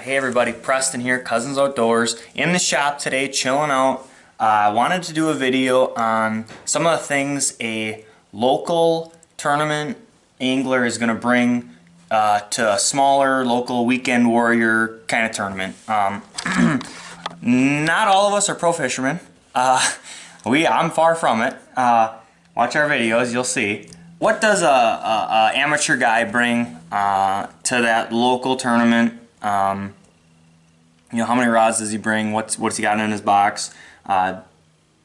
Alright, hey everybody, Preston here, Cousinz Outdoors, in the shop today, chilling out. I wanted to do a video on some of the things a local tournament angler is going to bring to a smaller local weekend warrior kind of tournament. Not all of us are pro fishermen. I'm far from it. Watch our videos, you'll see. What does a amateur guy bring to that local tournament? You know, how many rods does he bring? What's he got in his box? You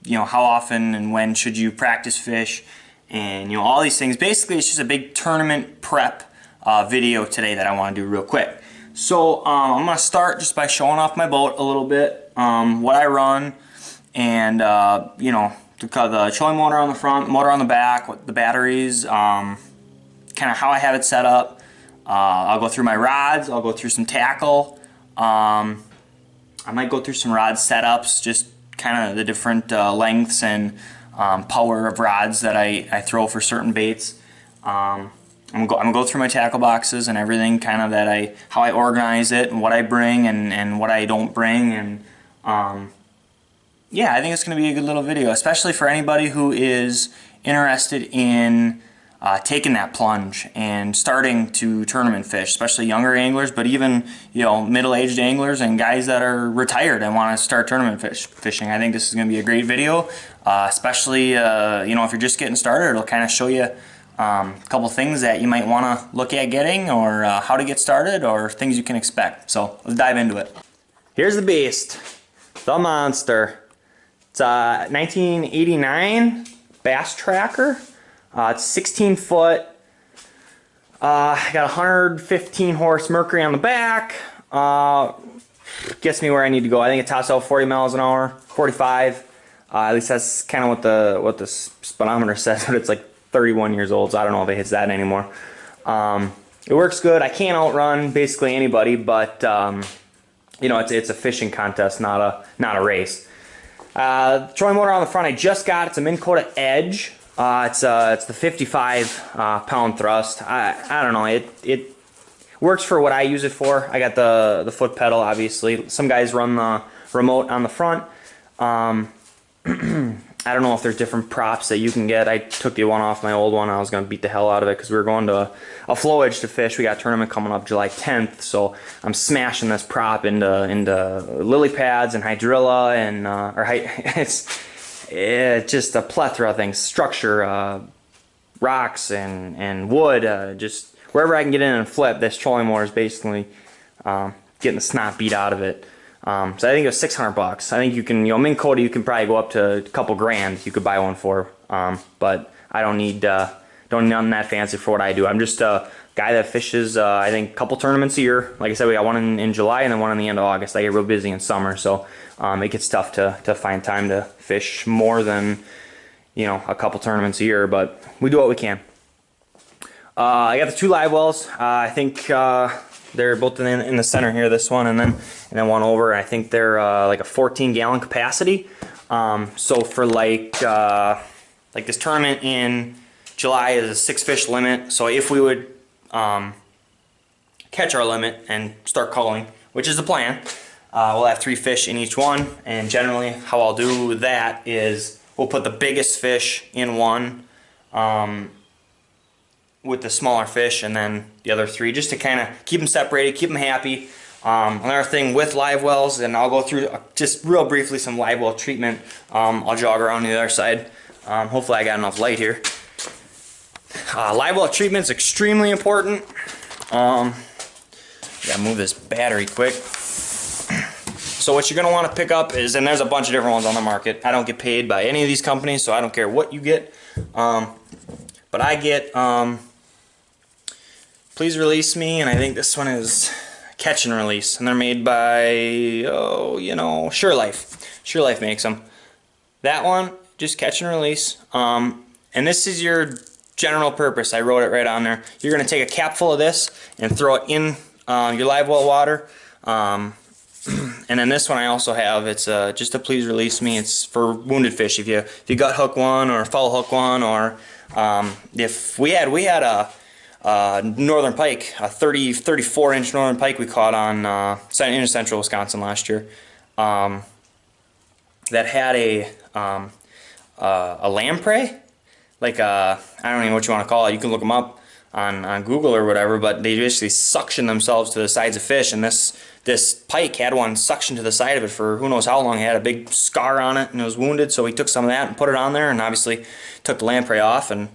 know, how often and when should you practice fish? And you know, all these things. Basically, it's just a big tournament prep video today that I want to do real quick. So I'm gonna start just by showing off my boat a little bit, what I run, and you know, the trolling motor on the front, motor on the back, what the batteries, kind of how I have it set up. I'll go through my rods, I'll go through some tackle, I might go through some rod setups, just kind of the different lengths and power of rods that I throw for certain baits. I'm gonna go through my tackle boxes and everything, kind of how I organize it and what I bring and what I don't bring, and yeah, I think it's going to be a good little video, especially for anybody who is interested in taking that plunge and starting to tournament fish, especially younger anglers, but even, you know, middle-aged anglers and guys that are retired and want to start tournament fishing. I think this is going to be a great video, especially, you know, if you're just getting started. It'll kind of show you a couple things that you might want to look at getting, or how to get started, or things you can expect. So let's dive into it. Here's the beast, the monster. It's a 1989 Bass Tracker. It's 16 foot. I got 115 horse Mercury on the back. Gets me where I need to go. I think it tops out 40 miles an hour, 45. At least that's kind of what the speedometer says, but it's like 31 years old, so I don't know if it hits that anymore. It works good. I can't outrun basically anybody, but you know, it's a fishing contest, not a race. Trolling motor on the front I just got. It's a Minn Kota Edge. It's the 55 pound thrust. I don't know, it works for what I use it for. I got the foot pedal, obviously. Some guys run the remote on the front. I don't know if there's different props that you can get. I took the one off my old one. I was going to beat the hell out of it because we were going to a flow edge to fish. We got a tournament coming up July 10th, so I'm smashing this prop into lily pads and hydrilla and it's just a plethora of things. Structure, rocks and wood, just wherever I can get in and flip. This trolling motor is basically getting the snot beat out of it. So I think it was $600. I think you can, you know, Minn Kota, you can probably go up to a couple grand. You could buy one for, but I don't need nothing that fancy for what I do. I'm just a guy that fishes, I think, a couple tournaments a year. Like I said, we got one in July and then one in the end of August. I get real busy in summer, so it gets tough to find time to fish more than, you know, a couple tournaments a year. But we do what we can. I got the two live wells. I think they're both in the center here, this one and then one over. I think they're like a 14-gallon capacity. So for like this tournament in July is a 6-fish limit. So if we would catch our limit and start culling, which is the plan, we'll have 3 fish in each one. And generally how I'll do that is we'll put the biggest fish in one with the smaller fish, and then the other 3, just to kind of keep them separated, keep them happy. Another thing with live wells, and I'll go through just real briefly some live well treatment. I'll jog around to the other side. Hopefully I got enough light here. Live well treatment is extremely important. Gotta move this battery quick. So what you're gonna want to pick up is, and there's a bunch of different ones on the market. I don't get paid by any of these companies, so I don't care what you get. But I get Please Release Me, and I think this one is Catch and Release, and they're made by, oh, you know, Sure Life. Sure Life makes them. That one, just catch and release. And this is your general purpose. I wrote it right on there. You're going to take a cap full of this and throw it in your live well water. And then this one I also have. It's just a Please Release Me. It's for wounded fish. If you gut hook one or foul hook one, or if we had a northern pike, a 34-inch northern pike we caught on in central Wisconsin last year. That had a lamprey, like I don't even know what you want to call it. You can look them up on Google or whatever, but they basically suction themselves to the sides of fish, and this pike had one suction to the side of it for who knows how long. It had a big scar on it and it was wounded, so we took some of that and put it on there, and obviously took the lamprey off, and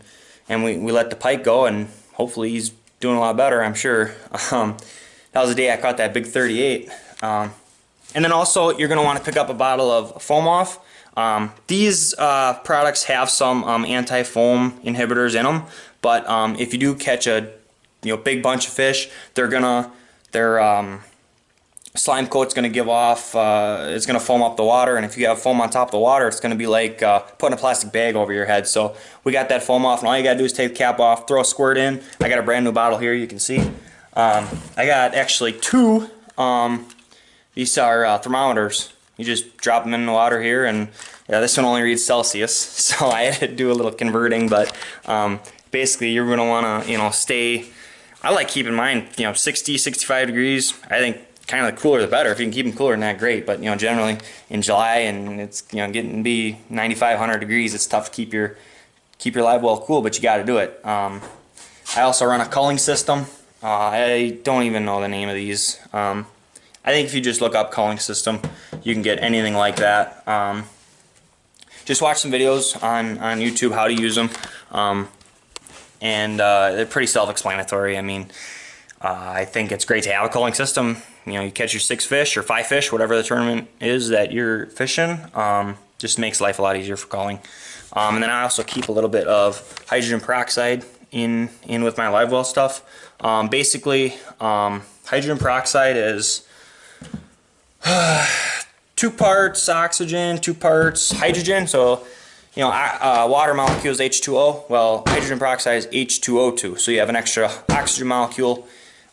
we let the pike go, and hopefully he's doing a lot better, I'm sure. That was the day I caught that big 38. And then also you're going to want to pick up a bottle of foam off. These products have some anti-foam inhibitors in them, but if you do catch a big bunch of fish, their slime coat's going to give off, it's going to foam up the water, and if you have foam on top of the water, it's going to be like putting a plastic bag over your head. So we got that foam off, and all you got to do is take the cap off, throw a squirt in. I got a brand new bottle here, you can see. I got actually two. These are thermometers. You just drop them in the water here, and yeah, this one only reads Celsius, so I had to do a little converting, but basically you're going to want to stay, I like keeping mine 60, 65 degrees. I think kind of the cooler the better. If you can keep them cooler than that, great, but generally in July and it's getting to be 95, 100 degrees, it's tough to keep your live well cool, but you got to do it. I also run a culling system. I don't even know the name of these. I think if you just look up culling system, you can get anything like that. Just watch some videos on YouTube how to use them, and they're pretty self-explanatory. I mean, I think it's great to have a culling system. You catch your 6 fish or 5 fish, whatever the tournament is that you're fishing. Just makes life a lot easier for culling. And then I also keep a little bit of hydrogen peroxide in with my live well stuff. Basically, hydrogen peroxide is 2 parts oxygen, 2 parts hydrogen. So, water molecule is H2O. Well, hydrogen peroxide is H2O2. So you have an extra oxygen molecule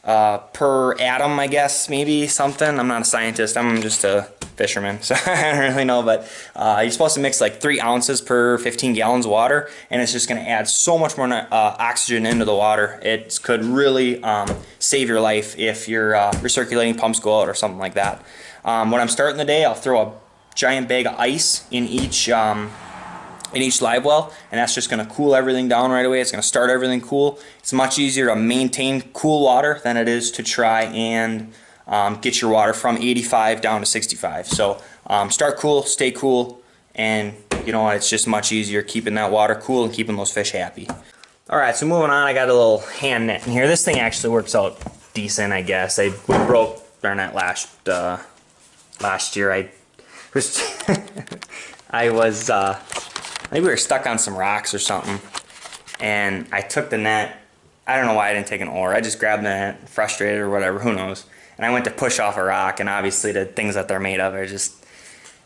per atom, I guess, maybe something. I'm not a scientist. I'm just a fisherman, so I don't really know. But you're supposed to mix like 3 ounces per 15 gallons of water, and it's just going to add so much more oxygen into the water. It could really save your life if your recirculating pumps go out or something like that. When I'm starting the day, I'll throw a giant bag of ice in each live well, and that's just going to cool everything down right away. It's going to start everything cool. It's much easier to maintain cool water than it is to try and get your water from 85 down to 65. So start cool, stay cool, and it's just much easier keeping that water cool and keeping those fish happy. Alright, so moving on, I got a little hand net in here. This thing actually works out decent, I guess. We broke our net last year. I think we were stuck on some rocks or something, and I took the net. I don't know why I didn't take an oar. I just grabbed the net, frustrated or whatever, who knows. And I went to push off a rock, and obviously the things that they're made of are just,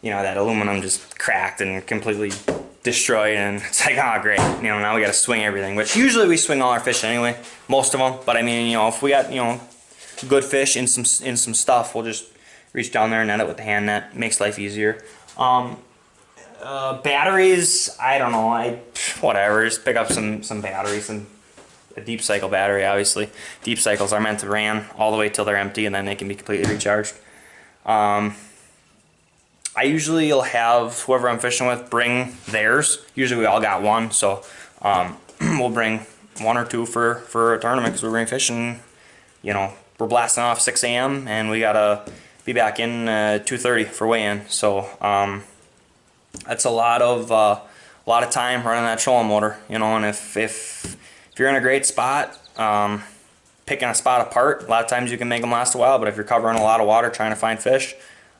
that aluminum just cracked and completely destroyed, and it's like, oh great, now we got to swing everything, which usually we swing all our fish anyway, most of them. But I mean, if we got, good fish in some stuff, we'll just reach down there and net it with the hand net. Makes life easier. Batteries, I don't know, whatever, just pick up some batteries, and a deep cycle battery, obviously. Deep cycles are meant to ran all the way till they're empty, and then they can be completely recharged. I usually will have whoever I'm fishing with bring theirs. Usually we all got one, so we'll bring 1 or 2 for a tournament, because we're bring fishing, we're blasting off 6 a.m. and we gotta be back in 2:30 for weigh-in. So that's a lot of time running that trolling motor, and if you're in a great spot, picking a spot apart, a lot of times you can make them last a while. But if you're covering a lot of water trying to find fish,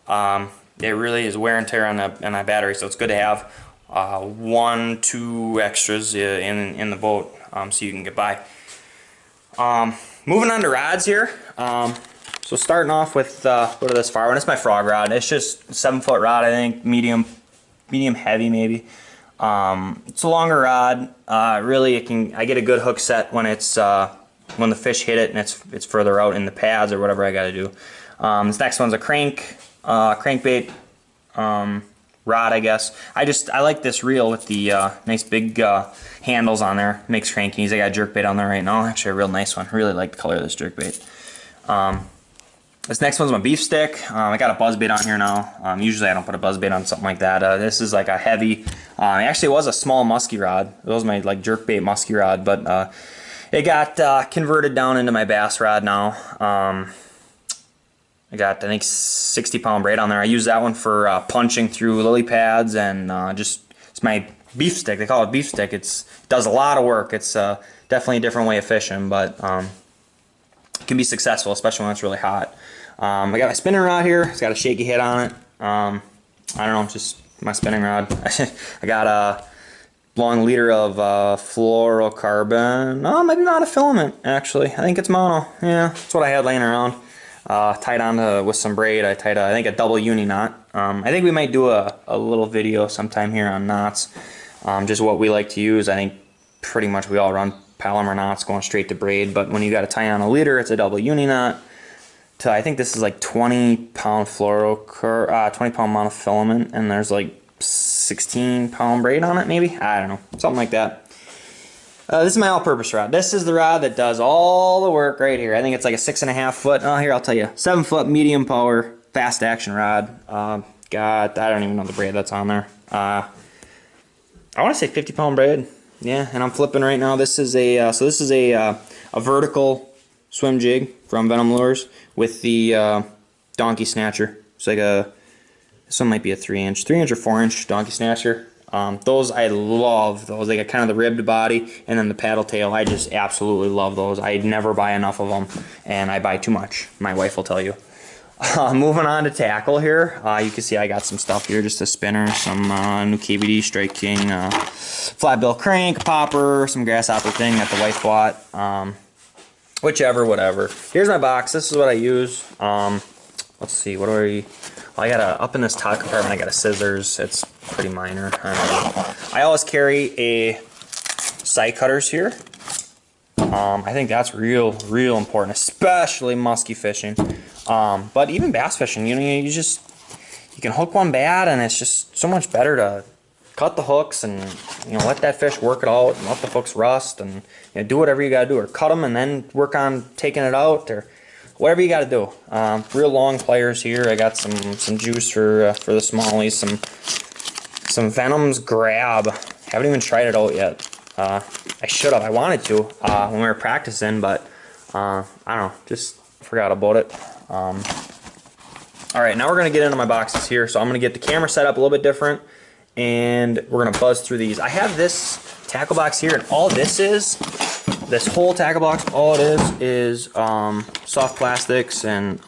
it really is wear and tear on that battery. So it's good to have 1, 2 extras in the boat, so you can get by. Moving on to rods here. So starting off with what is this far one? It's my frog rod. It's just a 7-foot rod, I think, medium heavy maybe. It's a longer rod. Really, I get a good hook set when it's when the fish hit it and it's further out in the pads or whatever I got to do. This next one's a crankbait rod, I guess. I like this reel with the nice big handles on there. Makes crankies. I got a jerkbait on there right now. Actually, a real nice one. Really like the color of this jerkbait. This next one's my beef stick. I got a buzzbait on here now. Usually I don't put a buzzbait on something like that. This is like a heavy, actually it was a small musky rod. It was my like jerkbait musky rod, but it got converted down into my bass rod now. I got, I think, 60-pound braid on there. I use that one for punching through lily pads and it's my beef stick. They call it beef stick. It does a lot of work. It's definitely a different way of fishing, but it can be successful, especially when it's really hot. I got my spinning rod here. It's got a shaky head on it. I don't know, just my spinning rod. I got a long liter of fluorocarbon. No, maybe not a filament, actually. I think it's mono. Yeah, that's what I had laying around. Tied on with some braid. I tied, I think, a double uni knot. I think we might do a little video sometime here on knots. Just what we like to use. I think pretty much we all run Palomar knots going straight to braid, but when you got to tie on a leader, it's a double uni knot. I think this is like 20-pound 20-pound monofilament, and there's like 16-pound braid on it, maybe? I don't know, something like that. This is my all-purpose rod. This is the rod that does all the work right here. I think it's like a 6.5 foot. Oh, here, I'll tell you, 7 foot medium power fast action rod. God, I don't even know the braid that's on there. I want to say 50-pound braid. Yeah, and I'm flipping right now. This is a this is a vertical swim jig from Venom Lures with the donkey snatcher. It's like this one might be a 3-inch or 4-inch donkey snatcher. Those, I love those. They got kind of the ribbed body and then the paddle tail. I just absolutely love those. I never buy enough of them, and I buy too much. My wife will tell you. Moving on to tackle here. You can see I got some stuff here, just a spinner, some new KBD Strike King, flat bill crank, popper, some grasshopper thing that the wife bought. Whichever, whatever. Here's my box. This is what I use. Let's see, what do I... Well, I got up in this top compartment, I got a scissors. It's pretty minor. I don't know. I always carry a side cutters here. I think that's real important, especially musky fishing. But even bass fishing, you know, you can hook one bad, and it's just so much better to cut the hooks and, you know, let that fish work it out and let the hooks rust, and, you know, do whatever you gotta do, or cut them and then work on taking it out, or whatever you gotta do. Real long pliers here. I got some juice for the smallies, some Venom's Grab. Haven't even tried it out yet. I should have. I wanted to when we were practicing, but I don't know, just forgot about it. Alright, now we're going to get into my boxes here. So I'm going to get the camera set up a little bit different, and we're going to buzz through these. I have this tackle box here, and all this is, this whole tackle box, all it is soft plastics and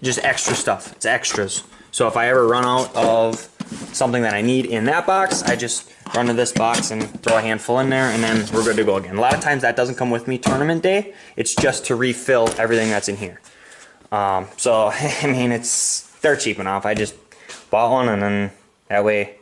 just extra stuff. It's extras. So if I ever run out of something that I need in that box, I just run to this box and throw a handful in there, and then we're good to go again. A lot of times that doesn't come with me tournament day. It's just to refill everything that's in here. So, I mean, they're cheap enough. I just bought one, and then that way,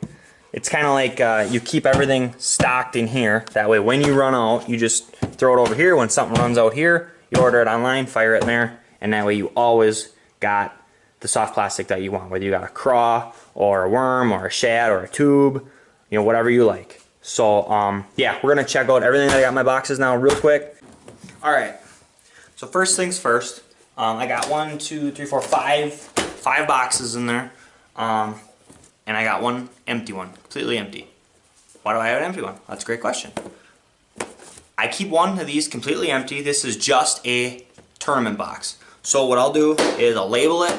it's kind of like you keep everything stocked in here. That way, when you run out, you just throw it over here. When something runs out here, you order it online, fire it in there, and that way you always got the soft plastic that you want, whether you got a craw or a worm or a shad or a tube, you know, whatever you like. So, yeah, we're going to check out everything that I got in my boxes now real quick. Alright, so first things first. I got 1, 2, 3, 4, 5 boxes in there, and I got one empty one, completely empty. Why do I have an empty one? That's a great question. I keep one of these completely empty. This is just a tournament box. So what I'll do is I'll label it,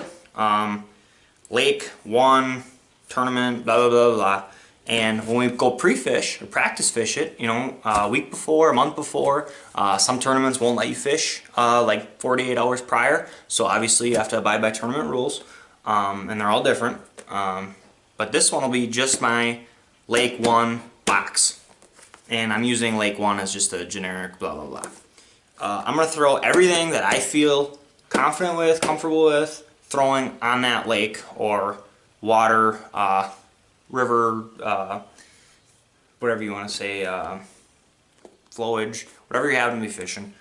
Lake 1, tournament, blah, blah, blah, blah. And when we go pre-fish or practice fish it, you know, a week before, a month before, some tournaments won't let you fish like 48 hours prior. So obviously you have to abide by tournament rules, and they're all different. But this one will be just my Lake 1 box. And I'm using Lake 1 as just a generic blah, blah, blah. I'm going to throw everything that I feel confident with, comfortable with, throwing on that lake or water, river, whatever you want to say, flowage, whatever you happen to be fishing.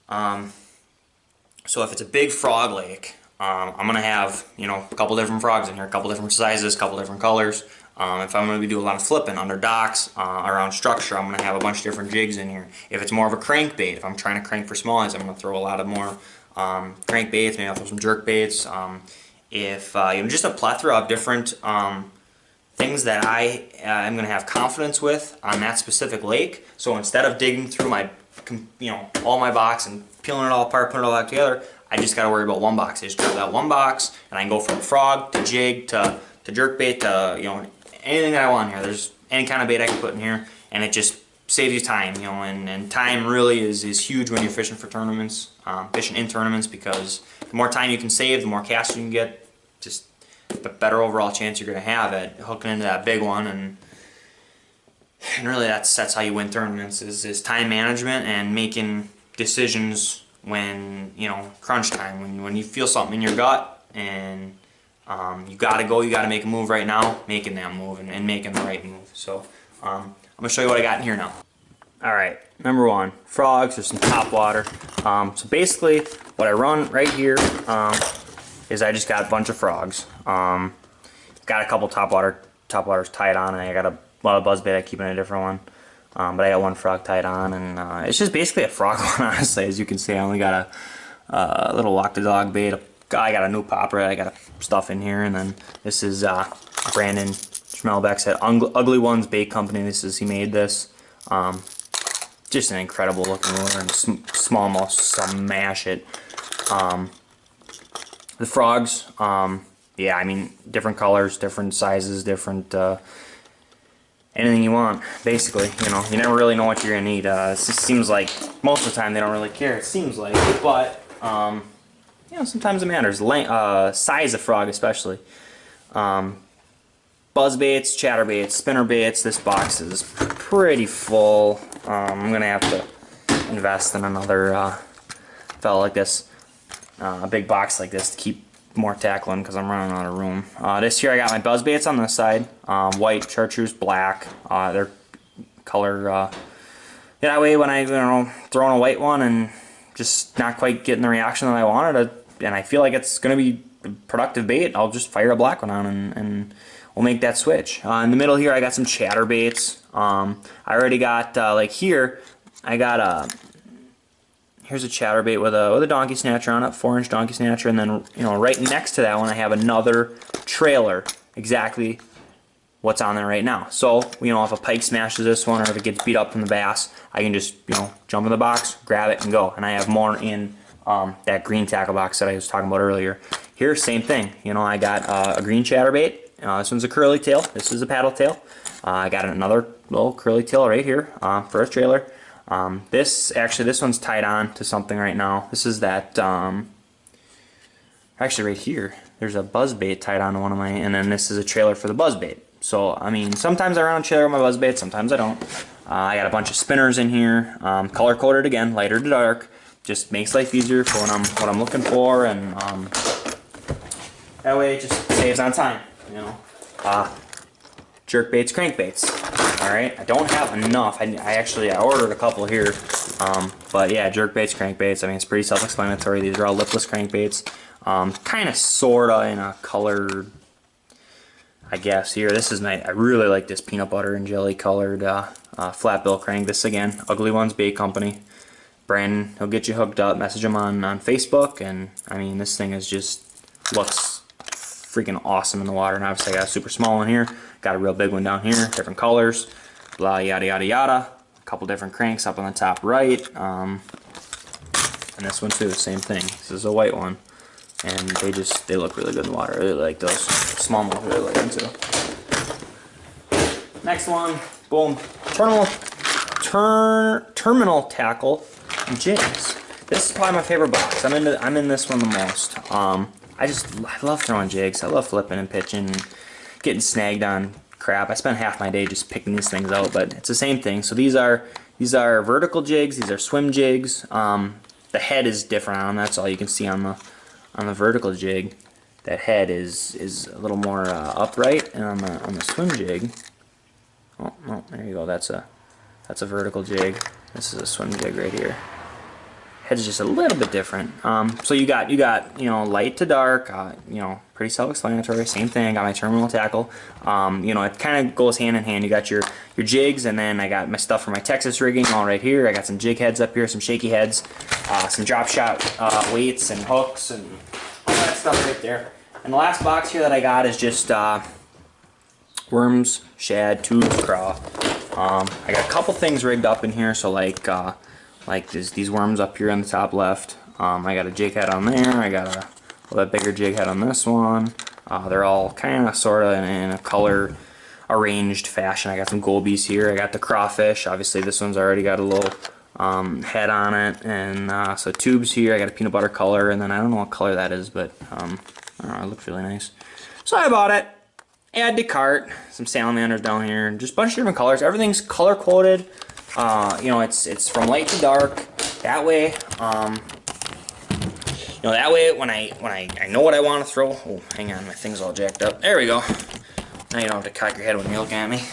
So if it's a big frog lake, I'm gonna have, you know, a couple different frogs in here, a couple different sizes, a couple different colors. If I'm gonna do a lot of flipping under docks, around structure, I'm gonna have a bunch of different jigs in here. If it's more of a crankbait, if I'm trying to crank for smallies, I'm gonna throw a lot of more crankbaits. Maybe I'll throw some jerk baits. If you know, just a plethora of different things that I am going to have confidence with on that specific lake. So instead of digging through my, you know, all my box and peeling it all apart, putting it all back together, I just got to worry about one box. I just grab that one box and I can go from frog to jig to jerkbait to, you know, anything that I want here. There's any kind of bait I can put in here, and it just saves you time, you know, and time really is huge when you're fishing for tournaments, fishing in tournaments, because the more time you can save, the more casts you can get, just the better overall chance you're going to have at hooking into that big one. And really that's how you win tournaments, is time management and making decisions when, you know, crunch time, when you feel something in your gut and you got to go, you got to make a move right now, making that move and making the right move. So I'm going to show you what I got in here now. Alright, number one, frogs or some top water. So basically what I run right here is I just got a bunch of frogs. Got a couple top waters tied on, and I got a lot of buzzbait I keep in a different one. But I got one frog tied on, and it's just basically a frog one, honestly. As you can see, I only got a little walk the dog bait. I got a new popper I got stuff in here, and then this is Brandon Schmelbeck's at Ugly Ones Bait Company. He made this. Just an incredible looking lure, and small mouse smash it. The frogs, yeah, I mean, different colors, different sizes, different, anything you want, basically. You know, you never really know what you're going to need. It seems like most of the time they don't really care, it seems like, but, you know, sometimes it matters. Size of frog, especially. Buzzbaits, chatterbaits, spinnerbaits. This box is pretty full. I'm going to have to invest in another fella like this. A big box like this to keep more tackling, because I'm running out of room. This year I got my buzzbaits on this side, white, chartreuse, black. They're color. That way when I throw in a white one and just not quite getting the reaction that I wanted, and I feel like it's going to be a productive bait, I'll just fire a black one on and we'll make that switch. In the middle here I got some chatterbaits. I already got like here I got here's a chatterbait with a donkey snatcher on it, 4-inch donkey snatcher, and then, you know, right next to that one I have another trailer, exactly what's on there right now. So, you know, if a pike smashes this one or if it gets beat up from the bass, I can just, you know, jump in the box, grab it, and go. And I have more in that green tackle box that I was talking about earlier. Here, same thing. You know, I got a green chatterbait. This one's a curly tail. This is a paddle tail. I got another little curly tail right here for a trailer. This one's tied on to something right now. This is that, actually right here, there's a buzzbait tied on to one of my, and then this is a trailer for the buzzbait. So, I mean, sometimes I run a trailer with my buzzbait, sometimes I don't. I got a bunch of spinners in here, color coded again, lighter to dark. Just makes life easier for what I'm looking for, and that way it just saves on time, you know. Jerk baits, crankbaits. Alright, I don't have enough. I ordered a couple here. But yeah, jerk baits, crankbaits. I mean, it's pretty self-explanatory. These are all lipless crankbaits. Kind of, sorta in a colored, I guess. Here, this is I really like this peanut butter and jelly colored flat bill crank. This again, Ugly Ones Bait Company. Brandon, he'll get you hooked up. Message him on Facebook, and I mean, this thing is just looks freaking awesome in the water. And obviously, I got a super small one here. Got a real big one down here, different colors, blah, yada, yada, yada. A couple different cranks up on the top right. And this one too, same thing. This is a white one. And they look really good in the water. I really like those. Small ones, I really like them too. Next one, boom. Terminal tackle jigs. This is probably my favorite box. I'm in this one the most. I love throwing jigs. I love flipping and pitching, and getting snagged on crap. I spend half my day just picking these things out, but it's the same thing. So these are vertical jigs. These are swim jigs. The head is different on them. That's all you can see on the vertical jig. That head is a little more upright, and on the swim jig, oh no, there you go. That's a vertical jig. This is a swim jig right here. head's just a little bit different. So you got light to dark, pretty self-explanatory. Same thing. I got my terminal tackle. It kind of goes hand in hand. You got your jigs, and then I got my stuff for my Texas rigging all right here. I got some jig heads up here, some shaky heads, some drop shot weights and hooks and all that stuff right there. And the last box here that I got is just worms, shad, tubes, craw. I got a couple things rigged up in here, so like these worms up here on the top left. I got a jig head on there. I got a little bit bigger jig head on this one. They're all kind of sort of in a color arranged fashion. I got some gobies here. I got the crawfish. Obviously this one's already got a little head on it, and so tubes here. I got a peanut butter color, and then I don't know what color that is, but I don't know, it looks really nice. So I bought it. Add to cart. Some salamanders down here. Just a bunch of different colors. Everything's color coded. It's from light to dark. That way, that way when I know what I want to throw. Oh, hang on, my thing's all jacked up. There we go. Now you don't have to cock your head when you're looking at me.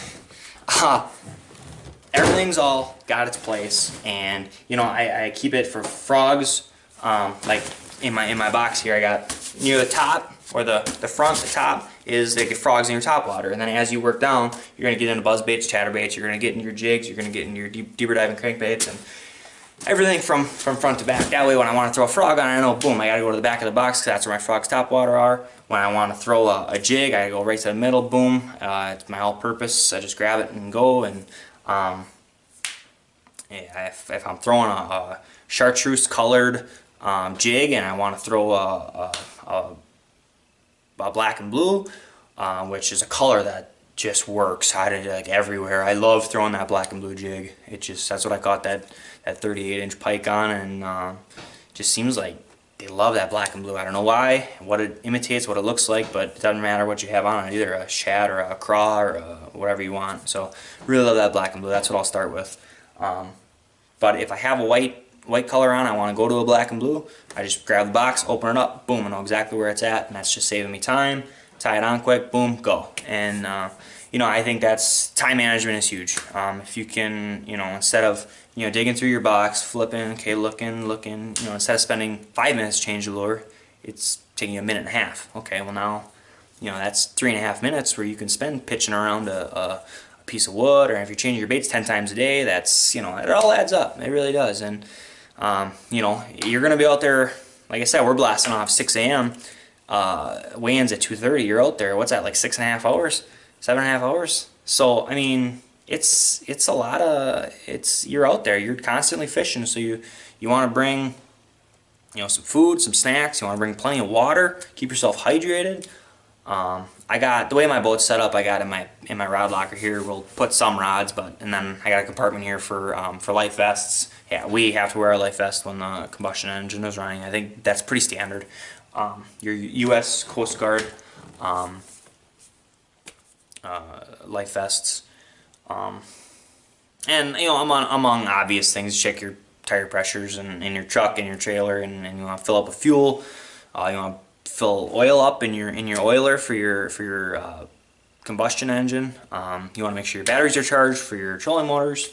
Everything's all got its place, and I keep it for frogs. Like in my box here, I got near the top, or the front, the top is like frogs in your top water, and then as you work down, you're gonna get into buzzbaits, chatterbaits, you're gonna get into your jigs, you're gonna get into your deeper diving crankbaits, and everything from front to back. That way, when I want to throw a frog on, I know, boom, I gotta go to the back of the box because that's where my frog's top water are. When I want to throw a jig, I go right to the middle, boom. It's my all-purpose. I just grab it and go. And if I'm throwing a chartreuse colored jig and I want to throw a black and blue, which is a color that just works like everywhere. I love throwing that black and blue jig. That's what I caught that 38-inch pike on, and just seems like they love that black and blue. I don't know why, what it imitates, what it looks like, but it doesn't matter what you have on it, either a shad or a craw or whatever you want. So really love that black and blue. That's what I'll start with. But if I have a white color on, I want to go to a black and blue, I just grab the box, open it up, boom, I know exactly where it's at, and that's just saving me time. Tie it on quick, boom, go. And I think that's time management is huge. If you can, instead of digging through your box, flipping, okay, looking, instead of spending 5 minutes to change the lure, it's taking you a minute and a half. Okay, well now, that's 3.5 minutes where you can spend pitching around a piece of wood, or if you're changing your baits 10 times a day, that's, it all adds up. It really does. And you're gonna be out there, like I said, we're blasting off 6 a.m. Weigh-ins at 2:30. You're out there. What's that, like 6.5 hours, 7.5 hours? So I mean, it's a lot of you're out there. You're constantly fishing. So you want to bring some food, some snacks. You want to bring plenty of water. Keep yourself hydrated. I got, the way my boat's set up, I got in my rod locker here. We'll put some rods, and then I got a compartment here for life vests. Yeah, we have to wear a life vest when the combustion engine is running. I think that's pretty standard. Your U.S. Coast Guard life vests, and among obvious things, check your tire pressures in your truck and your trailer, and you want to fill up with fuel. You want to fill oil up in your oiler for your combustion engine. You want to make sure your batteries are charged for your trolling motors.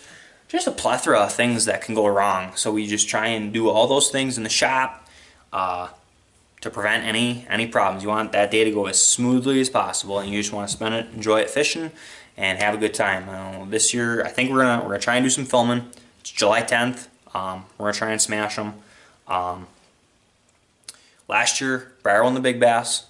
Just a plethora of things that can go wrong. So we just try and do all those things in the shop to prevent any problems. You want that day to go as smoothly as possible, and you just want to spend it, enjoy it fishing, and have a good time. This year, I think we're gonna try and do some filming. It's July 10th. We're gonna try and smash them. Last year, Briar won the big bass.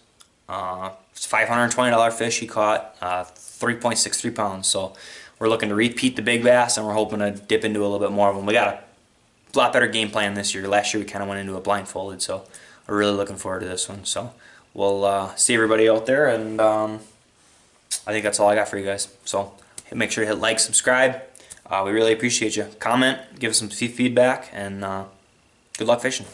It's a $520 fish he caught, 3.63 pounds. So we're looking to repeat the big bass, and we're hoping to dip into a little bit more of them. We got a lot better game plan this year. Last year we kind of went into it blindfolded, so we're really looking forward to this one. So we'll see everybody out there, and I think that's all I got for you guys. So make sure to hit like, subscribe. We really appreciate you. Comment, give us some feedback, and good luck fishing.